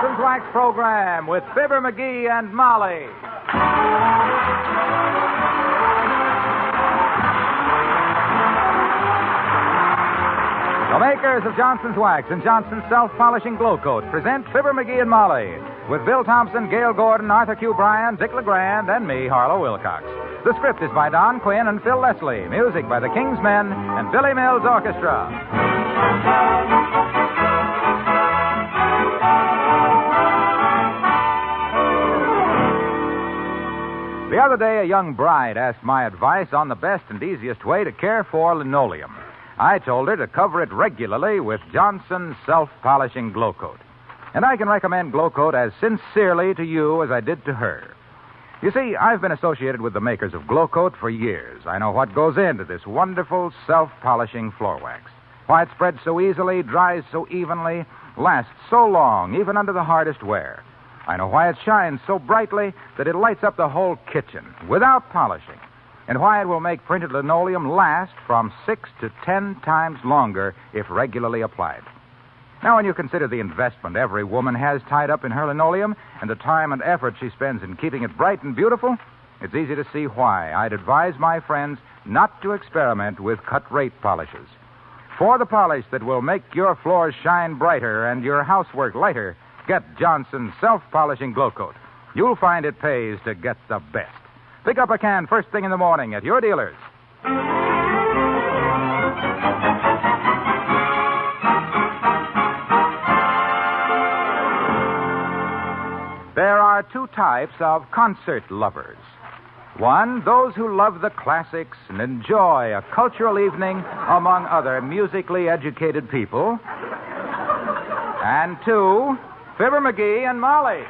Johnson's Wax program with Fibber McGee and Molly. The makers of Johnson's Wax and Johnson's Self-Polishing Glow Coat present Fibber McGee and Molly with Bill Thompson, Gail Gordon, Arthur Q. Bryan, Dick LeGrand, and me, Harlow Wilcox. The script is by Don Quinn and Phil Leslie. Music by the King's Men and Billy Mills Orchestra. The other day, a young bride asked my advice on the best and easiest way to care for linoleum. I told her to cover it regularly with Johnson's Self-Polishing Glow Coat. And I can recommend Glow Coat as sincerely to you as I did to her. You see, I've been associated with the makers of Glow Coat for years. I know what goes into this wonderful self-polishing floor wax. Why it spreads so easily, dries so evenly, lasts so long, even under the hardest wear. I know why it shines so brightly that it lights up the whole kitchen without polishing. And why it will make printed linoleum last from 6 to 10 times longer if regularly applied. Now, when you consider the investment every woman has tied up in her linoleum and the time and effort she spends in keeping it bright and beautiful, it's easy to see why I'd advise my friends not to experiment with cut-rate polishes. For the polish that will make your floors shine brighter and your housework lighter, get Johnson's Self-Polishing Glow Coat. You'll find it pays to get the best. Pick up a can first thing in the morning at your dealers. There are two types of concert lovers. One, those who love the classics and enjoy a cultural evening among other musically educated people. And two, Fibber McGee and Molly.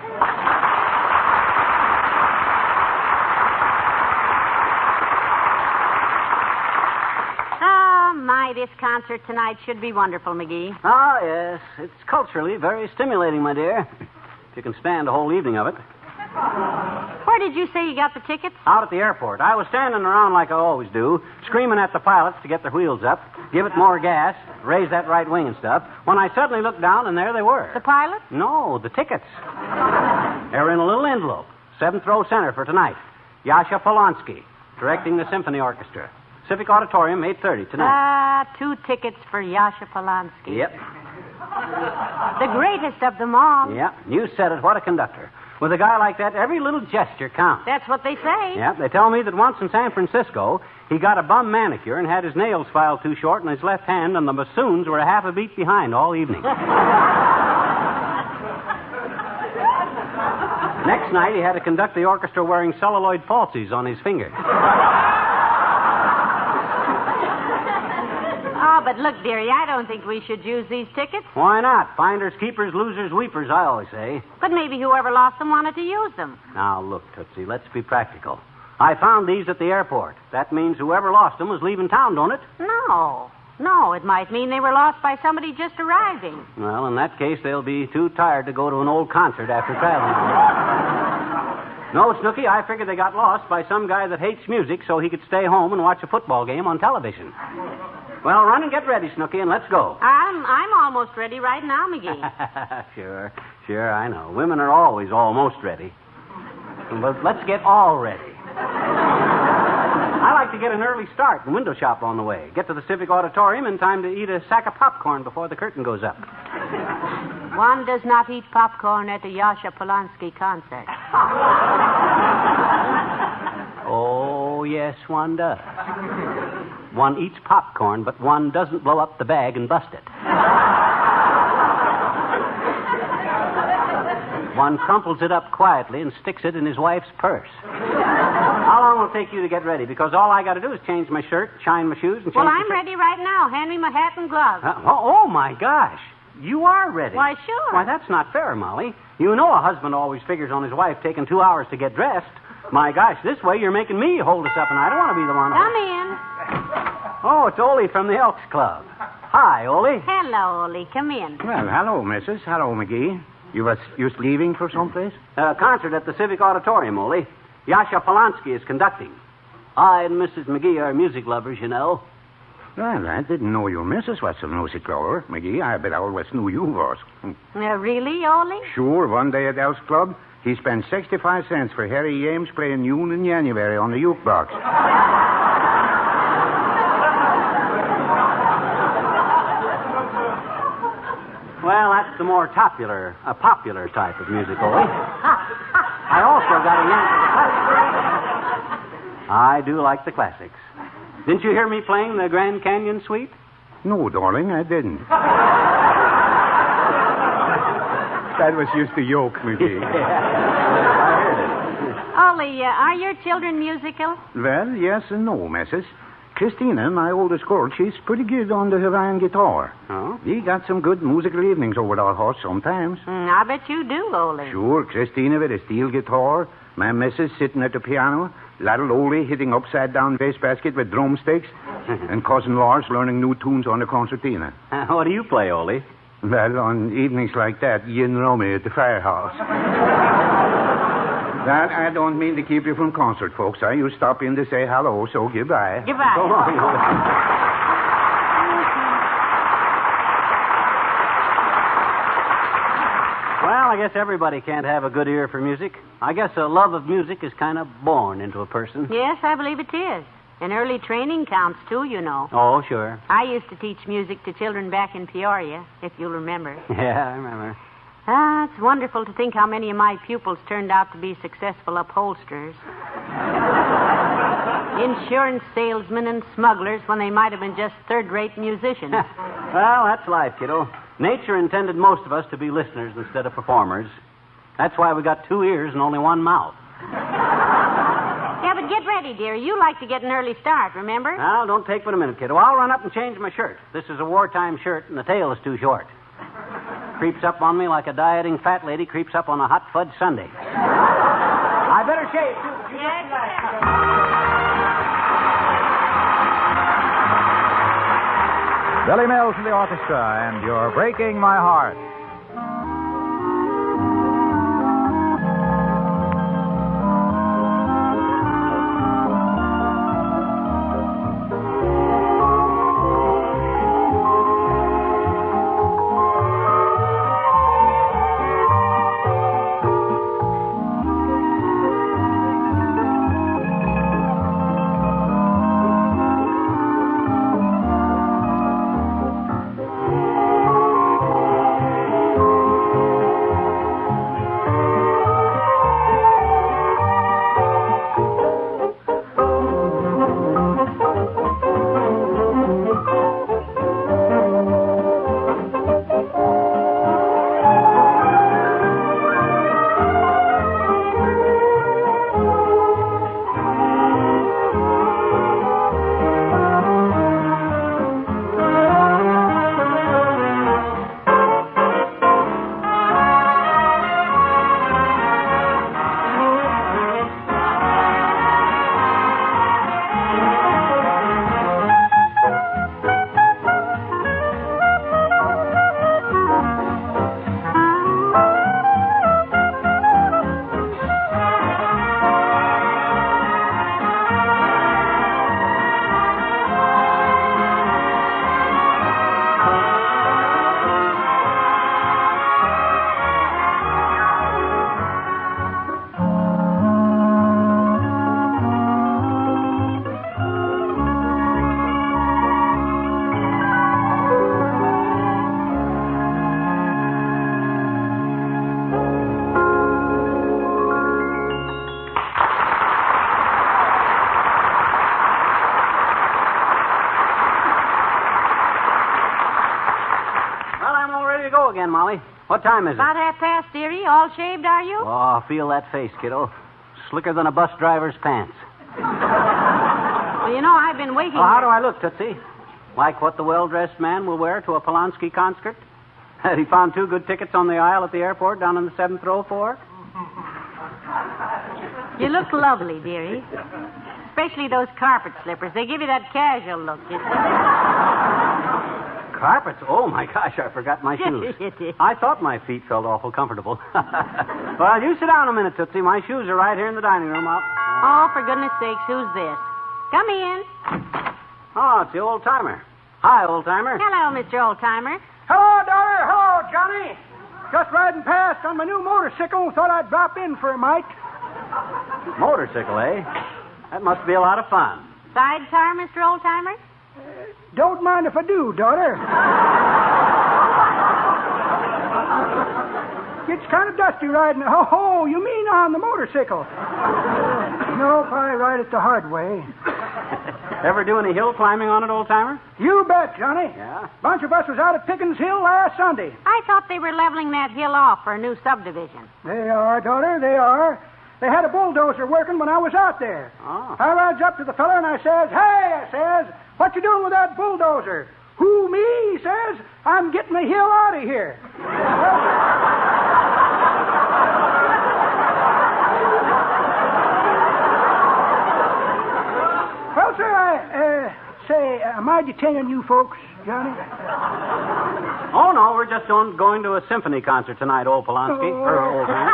This concert tonight should be wonderful, McGee. Ah, yes. It's culturally very stimulating, my dear. If you can stand a whole evening of it. Where did you say you got the tickets? Out at the airport. I was standing around like I always do, screaming at the pilots to get their wheels up, give it more gas, raise that right wing and stuff, when I suddenly looked down and there they were. The pilots? No, the tickets. They're in a little envelope. 7th row center for tonight. Yasha Polonsky, directing the symphony orchestra. Civic Auditorium, 8:30 tonight. 2 tickets for Yasha Polonsky. Yep. The greatest of them all. Yep, you said it. What a conductor. With a guy like that, every little gesture counts. That's what they say. Yep, they tell me that once in San Francisco, he got a bum manicure and had his nails filed too short in his left hand, and the bassoons were a half a beat behind all evening. Next night, he had to conduct the orchestra wearing celluloid falsies on his fingers. Oh, but look, dearie, I don't think we should use these tickets. Why not? Finders, keepers, losers, weepers, I always say. But maybe whoever lost them wanted to use them. Now, look, Tootsie, let's be practical. I found these at the airport. That means whoever lost them was leaving town, don't it? No, it might mean they were lost by somebody just arriving. Well, in that case, they'll be too tired to go to an old concert after traveling. No, Snooky, I figured they got lost by some guy that hates music so he could stay home and watch a football game on television. Well, run and get ready, Snooky, and let's go. I'm almost ready right now, McGee. Sure, I know. Women are always almost ready. But let's get all ready. I like to get an early start and window shop on the way. Get to the Civic Auditorium in time to eat a sack of popcorn before the curtain goes up. One does not eat popcorn at a Yasha Polonsky concert. Oh, yes, one does. One eats popcorn, but one doesn't blow up the bag and bust it. One crumples it up quietly and sticks it in his wife's purse. How long will it take you to get ready? Because all I got to do is change my shirt, shine my shoes, and change Well, I'm ready right now. Hand me my hat and gloves. Oh, my gosh. You are ready. Why, sure. Why, that's not fair, Molly. You know a husband always figures on his wife taking 2 hours to get dressed. My gosh, this way you're making me hold us up, and I don't want to be the one. Come in. Oh, it's Ole from the Elks Club. Hi, Ole. Hello, Ole. Come in. Well, hello, Mrs. Hello, McGee. You was leaving for someplace? Concert at the Civic Auditorium, Ole. Yasha Polonsky is conducting. I and Mrs. McGee are music lovers, you know. Well, I didn't know your missus was a music lover, McGee. I bet I always knew you was. Really, Ole? Sure, one day at Elf's Club, he spent 65 cents for Harry James playing June in January on the jukebox. Well, that's the more popular type of music, Ole. I also got a Yankee. I do like the classics. Didn't you hear me playing the Grand Canyon Suite? No, darling, I didn't. That was just a joke, McGee. I heard it. Ole, are your children musical? Well, yes and no, missus. Christina, my oldest girl, she's pretty good on the Hawaiian guitar. Oh? We got some good musical evenings over at our house sometimes. I bet you do, Ole. Sure, Christina with a steel guitar, my missus sitting at the piano, little Ole hitting upside-down wastebasket with drumsticks, and Cousin Lars learning new tunes on the concertina. What do you play, Ole? Well, on evenings like that, you know me at the firehouse. That I don't mean to keep you from concert, folks. You stop in to say hello, so goodbye. Goodbye. So long, Ole. Well, I guess everybody can't have a good ear for music. I guess a love of music is kind of born into a person. Yes, I believe it is. And early training counts, too, you know. Oh, sure. I used to teach music to children back in Peoria, if you'll remember. Yeah, I remember. It's wonderful to think how many of my pupils turned out to be successful upholsterers. Insurance salesmen and smugglers when they might have been just third-rate musicians. Well, that's life, kiddo. Nature intended most of us to be listeners instead of performers. That's why we got 2 ears and only 1 mouth. Yeah, but get ready, dear. You like to get an early start, remember? Now, don't take but a minute, kiddo. I'll run up and change my shirt. This is a wartime shirt, and the tail is too short. Creeps up on me like a dieting fat lady creeps up on a hot fudge sundae. I better shave, too. Billy Mills and the orchestra, and You're Breaking My Heart. Again, Molly. What time is it? About half-past, dearie. All shaved, are you? Oh, feel that face, kiddo. Slicker than a bus driver's pants. Well, you know, I've been waiting... Oh, how do I look, Tootsie? Like what the well-dressed man will wear to a Polanski concert? Had he found 2 good tickets on the aisle at the airport down in the 7th row for? You look lovely, dearie. Especially those carpet slippers. They give you that casual look, you see. Carpets? Oh, my gosh, I forgot my shoes. I thought my feet felt awful comfortable. Well, you sit down a minute, Tootsie. My shoes are right here in the dining room. Oh, for goodness sakes, who's this? Come in. Oh, it's the old-timer. Hi, old-timer. Hello, Mr. Oldtimer. Hello, daughter. Hello, Johnny. Just riding past on my new motorcycle. Thought I'd drop in for a mite. Motorcycle, eh? That must be a lot of fun. Sidecar, Mr. Oldtimer? Don't mind if I do, daughter. It's kind of dusty riding. Oh, you mean on the motorcycle? Nope, I ride it the hard way. Ever do any hill climbing on it, old-timer? You bet, Johnny. Yeah? Bunch of us was out at Pickens Hill last Sunday. I thought they were leveling that hill off for a new subdivision. They are, daughter, they are. They had a bulldozer working when I was out there. Oh. I rides up to the fella and I says, "Hey," I says, "what you doing with that bulldozer?" "Who, me?" he says. "I'm getting the hill out of here." Well, sir, am I detaining you folks, Johnny? Oh, no, we're just going to a symphony concert tonight, old Polonsky. Or old man.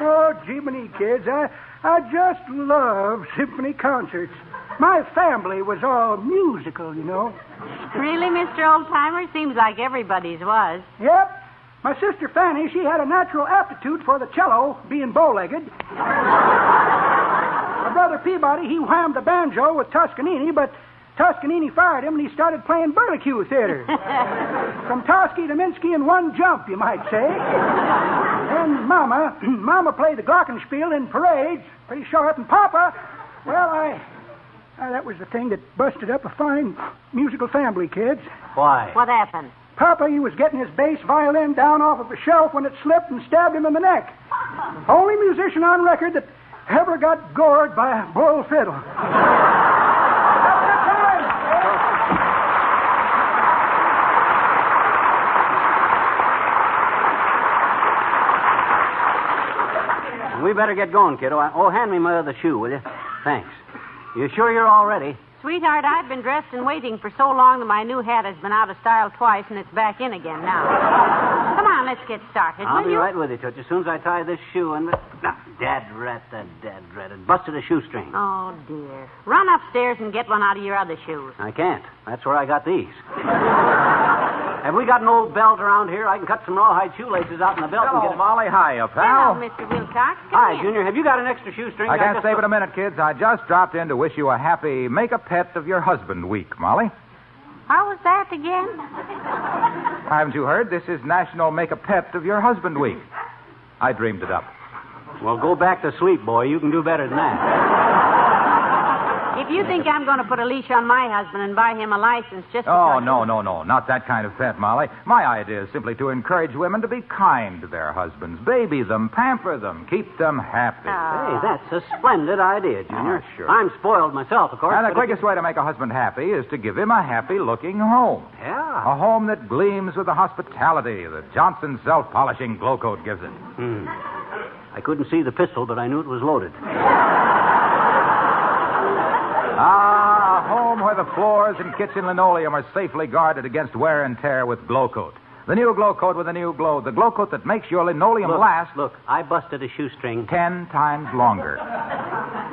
Oh, Jiminy, kids, I just love symphony concerts. My family was all musical, you know. Really, Mr. Oldtimer? Seems like everybody's was. Yep. My sister Fanny, she had a natural aptitude for the cello, being bow-legged. My brother Peabody, he whammed the banjo with Toscanini, but Toscanini fired him and he started playing Burlicue theater. From Tosky to Minsky in one jump, you might say. And Mama played the glockenspiel in parades, pretty sharp. And Papa, well, that was the thing that busted up a fine musical family, kids. Why? What happened? Papa, he was getting his bass violin down off of the shelf when it slipped and stabbed him in the neck. Only musician on record that ever got gored by a bull fiddle. We better get going, kiddo. Hand me my other shoe, will you? Thanks. You sure you're all ready? Sweetheart, I've been dressed and waiting for so long that my new hat has been out of style twice and it's back in again now. Come on, let's get started, I'll will be you? right with you, Toots. As soon as I tie this shoe and... Dad rat. It busted a shoestring. Oh, dear. Run upstairs and get one out of your other shoes. I can't. That's where I got these. Have we got an old belt around here? I can cut some rawhide shoelaces out in the belt and Hello, get it... Molly. Hiya, pal. Hello, Mr. Wilcox. Come Hi, in. Junior. Have you got an extra shoestring? I can't just save it a minute, kids. I just dropped in to wish you a happy Make a Pet of Your Husband week, Molly. How was that again? Haven't you heard? This is National Make a Pet of Your Husband week. I dreamed it up. Well, go back to sleep, boy. You can do better than that. If you think I'm going to put a leash on my husband and buy him a license just Oh, because... no. Not that kind of pet, Molly. My idea is simply to encourage women to be kind to their husbands. Baby them, pamper them, keep them happy. Hey, that's a splendid idea, Junior. Oh, sure. I'm spoiled myself, of course. And the but if quickest way to make a husband happy is to give him a happy-looking home. Yeah. A home that gleams with the hospitality that Johnson's self-polishing glow coat gives it. I couldn't see the pistol, but I knew it was loaded. A home where the floors and kitchen linoleum are safely guarded against wear and tear with glow coat. The new glow coat with a new glow. The glow coat that makes your linoleum last... Look, I busted a shoestring. 10 times longer.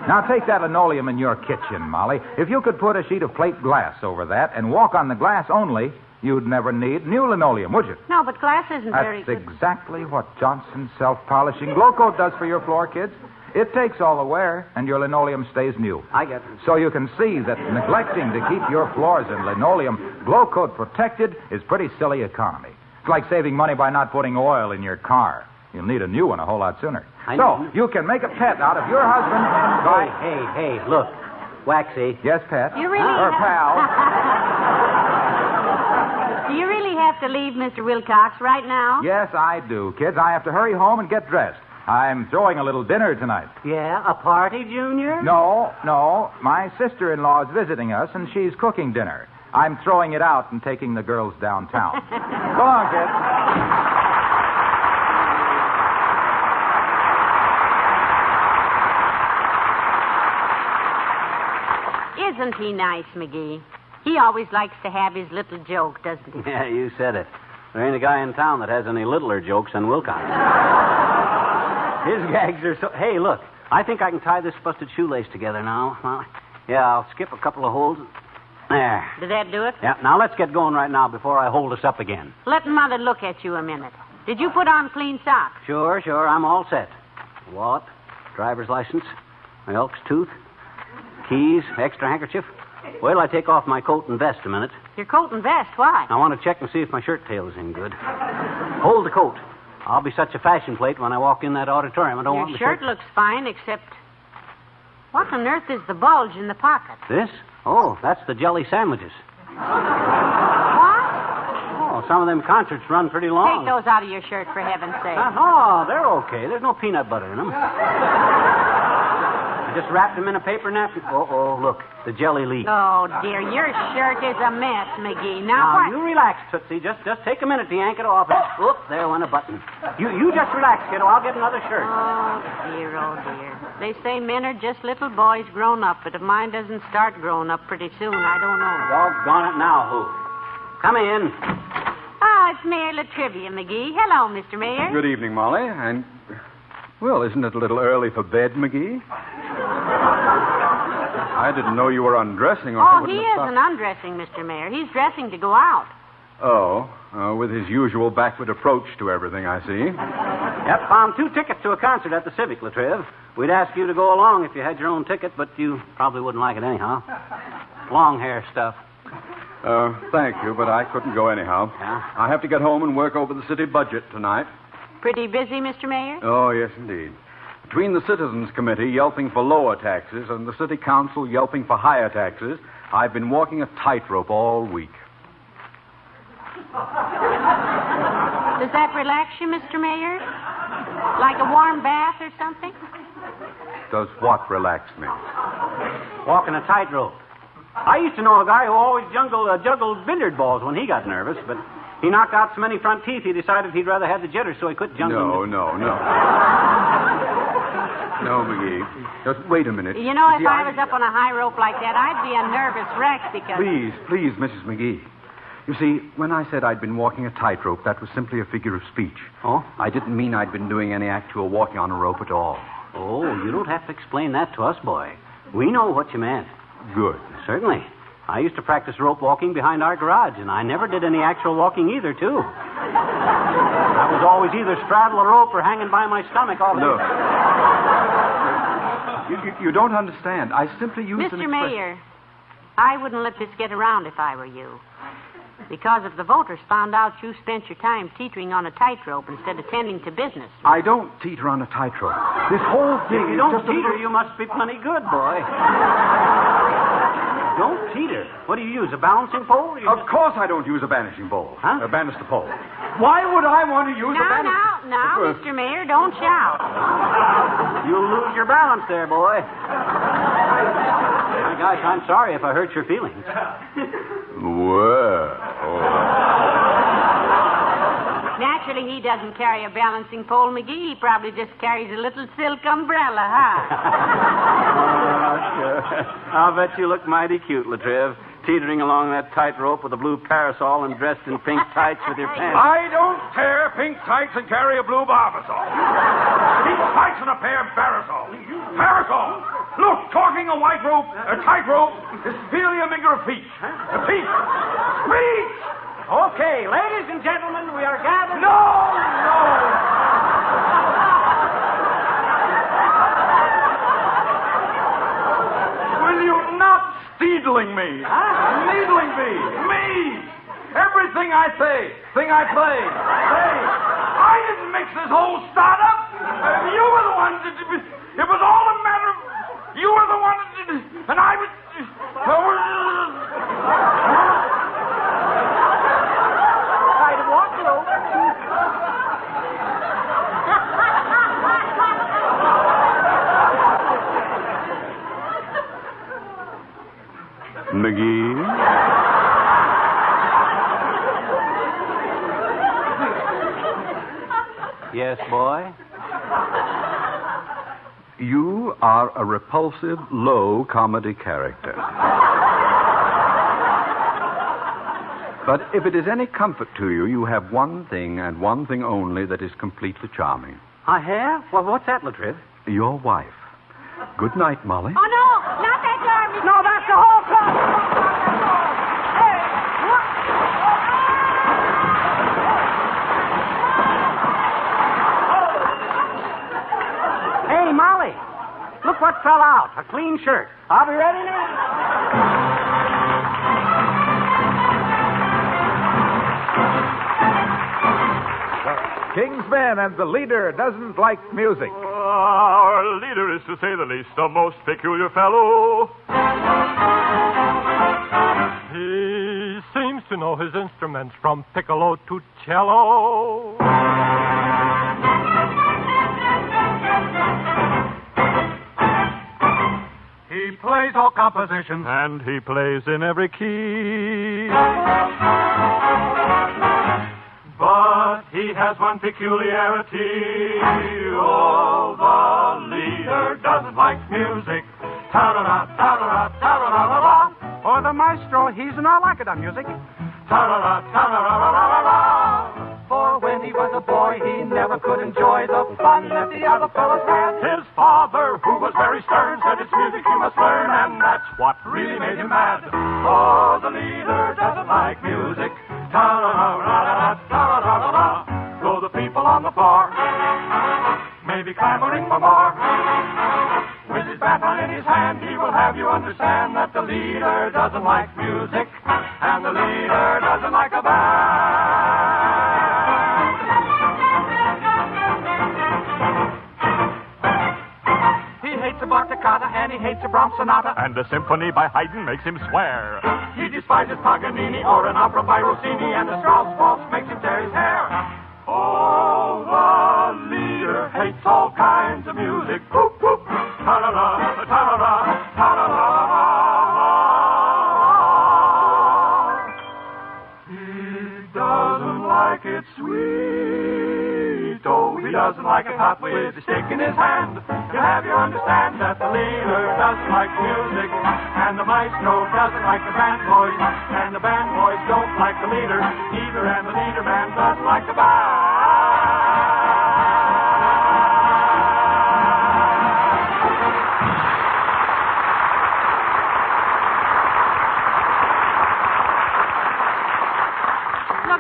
Now take that linoleum in your kitchen, Molly. If you could put a sheet of plate glass over that and walk on the glass only, you'd never need new linoleum, would you? No, but glass isn't very That's good. exactly what Johnson's self-polishing glow coat does for your floor, kids. It takes all the wear, and your linoleum stays new. I get it. So you can see that neglecting to keep your floors and linoleum glow coat protected is pretty silly economy. It's like saving money by not putting oil in your car. You'll need a new one a whole lot sooner. I know. So you can make a pet out of your husband by... Hey, look. Waxy. Yes, pet? You really Or pal. Do you really have to leave, Mr. Wilcox, right now? Yes, I do, kids. I have to hurry home and get dressed. I'm throwing a little dinner tonight. Yeah, a party, Junior? No. My sister-in-law is visiting us, and she's cooking dinner. I'm throwing it out and taking the girls downtown. Go on, kids. Isn't he nice, McGee? He always likes to have his little joke, doesn't he? Yeah, you said it. There ain't a guy in town that has any littler jokes than Wilcox. His gags are so... Hey, look. I think I can tie this busted shoelace together now. Well, Yeah, I'll skip a couple of holes. There. Did that do it? Yeah, now let's get going right now before I hold us up again. Let Mother look at you a minute. Did you put on clean socks? Sure, I'm all set. Wallet, driver's license, my elk's tooth, keys, extra handkerchief. Wait till I take off my coat and vest a minute. Your coat and vest, why? I want to check and see if my shirt tail is in good. Hold the coat. I'll be such a fashion plate when I walk in that auditorium. I don't want Your the shirt looks fine, except... What on earth is the bulge in the pocket? This? Oh, that's the jelly sandwiches. What? Oh, some of them concerts run pretty long. Take those out of your shirt, for heaven's sake. Oh, they're okay. There's no peanut butter in them. I just wrapped them in a paper napkin. Oh, look, the jelly leak. Oh, dear, your shirt is a mess, McGee. Now, what? you relax, Tootsie. Just take a minute to yank it off. Oops, there went a button. You just relax, kiddo. I'll get another shirt. Oh, dear. They say men are just little boys grown up, but if mine doesn't start growing up pretty soon, I don't know. Doggone it now, who? Come in. Oh, it's Mayor Latrivia, McGee. Hello, Mr. Mayor. Good evening, Molly. And, well, isn't it a little early for bed, McGee? I didn't know you were undressing. Or Oh, he isn't undressing, Mr. Mayor. He's dressing to go out. Oh, with his usual backward approach to everything, I see. Yep, found 2 tickets to a concert at the Civic, Latriv. We'd ask you to go along if you had your own ticket, but you probably wouldn't like it anyhow. Long hair stuff. Thank you, but I couldn't go anyhow. Yeah? I have to get home and work over the city budget tonight. Pretty busy, Mr. Mayor? Oh, yes, indeed. Between the Citizens Committee yelping for lower taxes and the City Council yelping for higher taxes, I've been walking a tightrope all week. Does that relax you, Mr. Mayor? Like a warm bath or something? Does what relax me? Walking a tightrope. I used to know a guy who always juggled billiard balls when he got nervous, but he knocked out so many front teeth he decided he'd rather have the jitters, so he quit juggling. No. No, McGee. Just wait a minute. You know, if I was up on a high rope like that, I'd be a nervous wreck because... Please, Mrs. McGee. You see, when I said I'd been walking a tightrope, that was simply a figure of speech. Oh? I didn't mean I'd been doing any actual walking on a rope at all. Oh, you don't have to explain that to us, boy. We know what you meant. Good. Certainly. I used to practice rope walking behind our garage, and I never did any actual walking either, too. I was always either straddle a rope or hanging by my stomach all day. Look. You don't understand. I simply used an Mr. expression... Mayor, I wouldn't let this get around if I were you. Because if the voters found out you spent your time teetering on a tightrope instead of tending to business. I don't teeter on a tightrope. This whole thing If you is don't just teeter, you must be plenty good, boy. Don't teeter. What do you use, a balancing pole? Of course I don't use a banishing pole. Huh? A banister pole. Why would I want to use a banister... Now, Mr. Mayor, don't shout. You'll lose your balance there, boy. My gosh, I'm sorry if I hurt your feelings. Well... Naturally, he doesn't carry a balancing pole, McGee. He probably just carries a little silk umbrella, huh? Sure. I'll bet you look mighty cute, Latriv, teetering along that tightrope with a blue parasol and dressed in pink tights with your pants. I don't tear pink tights and carry a blue barbasol. Pink tights and a pair of parasols. Parasol! Look, talking a white rope, a tightrope, is merely a figure of speech. A speech! Speech! Okay, ladies and gentlemen, we are gathered... No! Will you not steedling me? Huh? Needling me? Me! Everything I say, thing I play, say. I didn't mix this whole startup. You were the one that... It was all a matter of... You were the one that... And I was... McGee? Yes, boy? You are a repulsive, low comedy character. But if it is any comfort to you, you have one thing and one thing only that is completely charming. I have? Well, what's that, Latriv? Your wife. Good night, Molly. Oh, no, not that door, No, that's the whole crowd. Hey, what? Hey, Molly. Look what fell out. A clean shirt. I'll be ready now. King's Men and the Leader Doesn't Like Music. Our leader is, to say the least, a most peculiar fellow. He seems to know his instruments from piccolo to cello. He plays all compositions, and he plays in every key. But he has one peculiarity. Oh, the leader doesn't like music. Ta-da-da, ta-da-da, ta-da-da-da-da. Or the maestro, he's not like it on music. Ta-da-da, ta-da-da-da-da-da. For when he was a boy, he never could enjoy the fun that the other fellows had. His father, who was very stern, said it's music you must learn, and that's what really made him mad. Oh, the leader doesn't like music. Ta-da-da-da-da-da, ta-da-da-da-da. Though the people on the floor may be clamoring for more, with his baton in his hand, he will have you understand that the leader doesn't like music, and the leader doesn't like a band. He hates a Bach toccata, and he hates a Brahms sonata, and a symphony by Haydn makes him swear. He despises Paganini or an opera by Rossini, and the Strauss waltz makes him tear his hair. Oh, the leader hates all kinds of music. Whoop, whoop. Ta-da-da, ta-da-da, ta-da-da. He doesn't like it sweet. Oh, he doesn't like it hot with a stick in his hand. You'll have you understand that the leader doesn't like music, and the maestro doesn't like the band boys, and the band boys don't like the leader either, and the leader man doesn't like the band.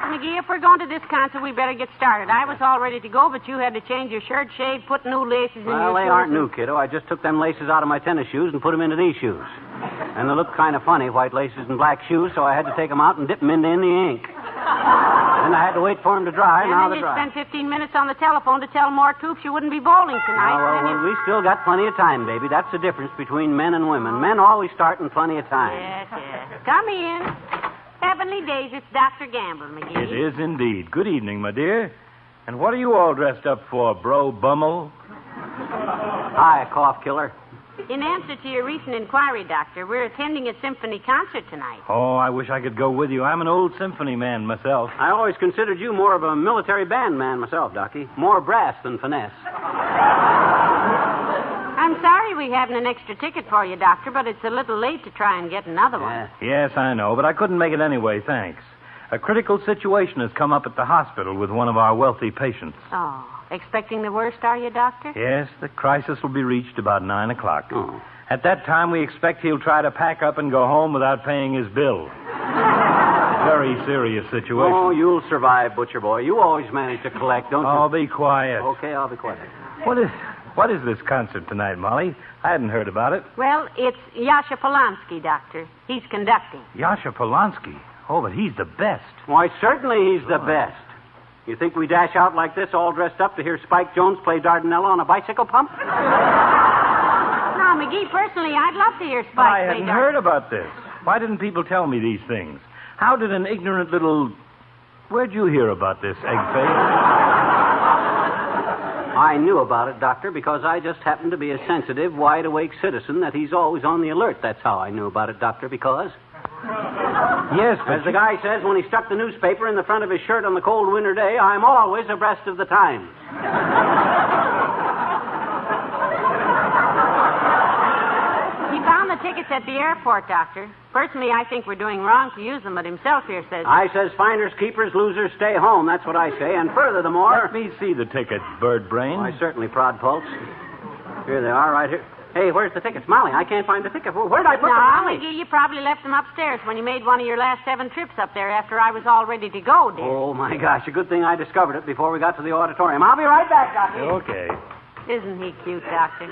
McGee, if we're going to this concert, we better get started. I was all ready to go, but you had to change your shirt, shave, put new laces in your shoes. Well, they aren't new, kiddo. I just took them laces out of my tennis shoes and put them into these shoes. And they look kind of funny, white laces and black shoes, so I had to take them out and dip them in the ink. Then I had to wait for them to dry. And now then they're you dry. spent 15 minutes on the telephone to tell more troops you wouldn't be bowling tonight. Well, we still got plenty of time, baby. That's the difference between men and women. Men always start in plenty of time. Yes, yes. Come in. Heavenly days, it's Dr. Gamble, McGee. It is indeed. Good evening, my dear. And what are you all dressed up for, bro bummel? Hi, cough killer. In answer to your recent inquiry, Doctor, we're attending a symphony concert tonight. Oh, I wish I could go with you. I'm an old symphony man myself. I always considered you more of a military band man myself, Docky. More brass than finesse. I'm sorry we haven't an extra ticket for you, Doctor, but it's a little late to try and get another one. Yes, I know, but I couldn't make it anyway, thanks. A critical situation has come up at the hospital with one of our wealthy patients. Oh, expecting the worst, are you, Doctor? Yes, the crisis will be reached about 9 o'clock. Oh. At that time, we expect he'll try to pack up and go home without paying his bill. Very serious situation. Oh, you'll survive, Butcher Boy. You always manage to collect, don't you? Oh, be quiet. Okay, I'll be quiet. What is this concert tonight, Molly? I hadn't heard about it. Well, it's Yasha Polonsky, Doctor. He's conducting. Yasha Polonsky? Oh, but he's the best. Why, certainly he's the best. You think we dash out like this, all dressed up, to hear Spike Jones play Dardanella on a bicycle pump? Now, McGee, personally, I'd love to hear Spike I play hadn't heard about this. Why didn't people tell me these things? How did an ignorant little... Where'd you hear about this, Eggface? I knew about it, Doctor, because I just happen to be a sensitive, wide-awake citizen that he's always on the alert. That's how I knew about it, Doctor, because... Yes, but as the guy says when he stuck the newspaper in the front of his shirt on the cold winter day, I'm always abreast of the times. He found the tickets at the airport, Doctor. Personally, I think we're doing wrong to use them, but himself here says... I says finders, keepers, losers, stay home. That's what I say. And furthermore... Let me see the tickets, bird brain. I certainly prod pulse. Here they are, right here. Hey, where's the tickets? Molly, I can't find the ticket. Where'd I put them, Now, Molly? McGee, you probably left them upstairs when you made one of your last 7 trips up there after I was all ready to go, dear. Oh, my gosh. A good thing I discovered it before we got to the auditorium. I'll be right back, Doctor. Okay. Isn't he cute, Doctor?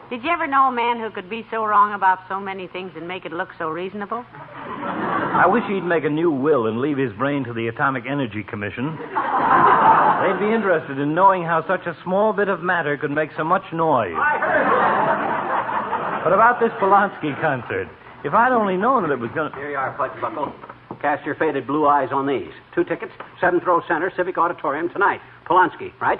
Did you ever know a man who could be so wrong about so many things and make it look so reasonable? I wish he'd make a new will and leave his brain to the Atomic Energy Commission. They'd be interested in knowing how such a small bit of matter could make so much noise. I heard. But about this Polanski concert, if I'd only known that it was going to... Here you are, Fudge Buckle. Cast your faded blue eyes on these. 2 tickets, 7th row center, Civic Auditorium tonight. Polanski, right?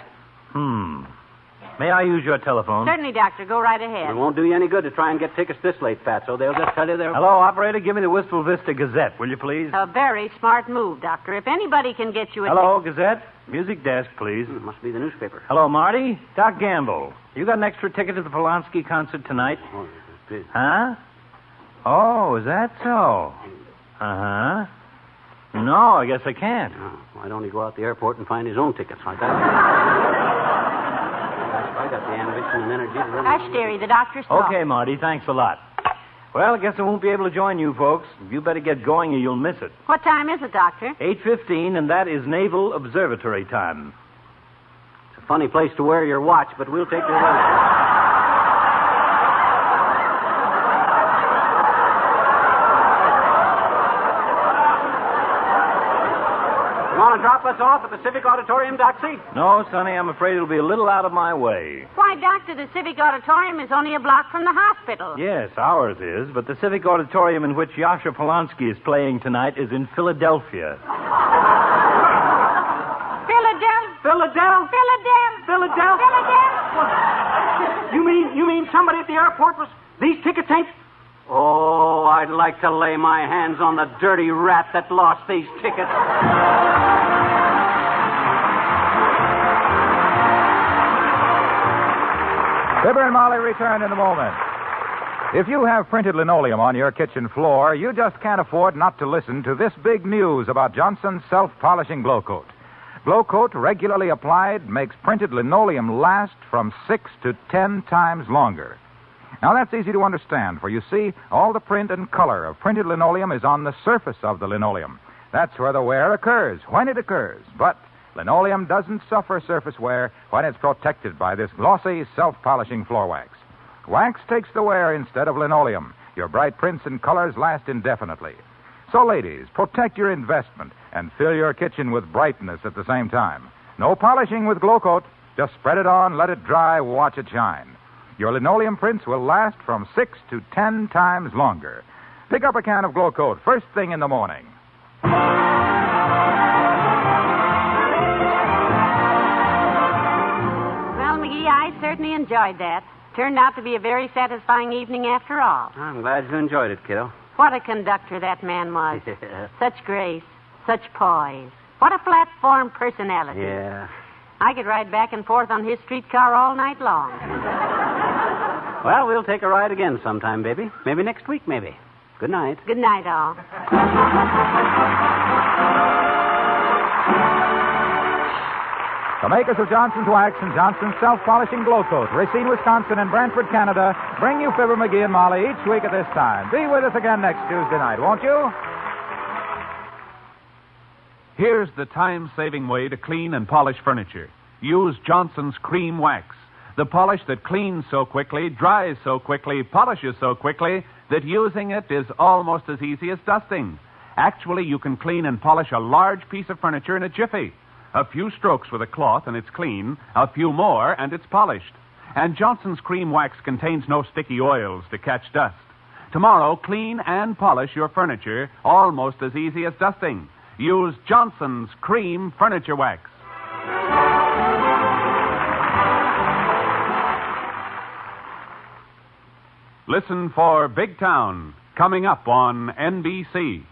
May I use your telephone? Certainly, Doctor. Go right ahead. It won't do you any good to try and get tickets this late, Fatso. They'll just tell you they're... Hello, operator. Give me the Wistful Vista Gazette, will you please? A very smart move, Doctor. If anybody can get you a Hello, Gazette. Music desk, please. Must be the newspaper. Hello, Marty. Doc Gamble. You got an extra ticket to the Polanski concert tonight? Oh, good. Huh? Oh, is that so? Uh-huh. No, I guess I can't. Oh, why don't he go out the airport and find his own tickets like that? I got the ambition and energy to run... Hush, dearie. The doctor's talking. Okay, Marty. Thanks a lot. Well, I guess I won't be able to join you folks. You better get going or you'll miss it. What time is it, Doctor? 8:15, and that is Naval Observatory time. It's a funny place to wear your watch, but we'll take your word. Want to drop us off at the Civic Auditorium, Doxy? No, Sonny, I'm afraid it'll be a little out of my way. Why, Doctor, the Civic Auditorium is only a block from the hospital. Yes, ours is, but the Civic Auditorium in which Yasha Polanski is playing tonight is in Philadelphia. Philadelphia. You mean somebody at the airport was... These tickets ain't... Oh, I'd like to lay my hands on the dirty rat that lost these tickets. Fibber and Molly return in a moment. If you have printed linoleum on your kitchen floor, you just can't afford not to listen to this big news about Johnson's self-polishing Glow Coat. Glow Coat, regularly applied, makes printed linoleum last from 6 to 10 times longer. Now, that's easy to understand, for you see, all the print and color of printed linoleum is on the surface of the linoleum. That's where the wear occurs, when it occurs. But linoleum doesn't suffer surface wear when it's protected by this glossy, self-polishing floor wax. Wax takes the wear instead of linoleum. Your bright prints and colors last indefinitely. So, ladies, protect your investment and fill your kitchen with brightness at the same time. No polishing with Glow Coat. Just spread it on, let it dry, watch it shine. Your linoleum prints will last from 6 to 10 times longer. Pick up a can of Glow Coat first thing in the morning. Well, McGee, I certainly enjoyed that. Turned out to be a very satisfying evening after all. I'm glad you enjoyed it, kiddo. What a conductor that man was. Such grace, such poise. What a platform personality. Yeah. I could ride back and forth on his streetcar all night long. Well, we'll take a ride again sometime, baby. Maybe next week, maybe. Good night. Good night, all. The makers of Johnson's Wax and Johnson's Self-Polishing Glow Coat, Racine, Wisconsin, and Brantford, Canada, bring you Fibber McGee and Molly each week at this time. Be with us again next Tuesday night, won't you? Here's the time-saving way to clean and polish furniture. Use Johnson's Cream Wax. The polish that cleans so quickly, dries so quickly, polishes so quickly that using it is almost as easy as dusting. Actually, you can clean and polish a large piece of furniture in a jiffy. A few strokes with a cloth and it's clean. A few more and it's polished. And Johnson's Cream Wax contains no sticky oils to catch dust. Tomorrow, clean and polish your furniture almost as easy as dusting. Use Johnson's Cream Furniture Wax. Listen for Big Town, coming up on NBC.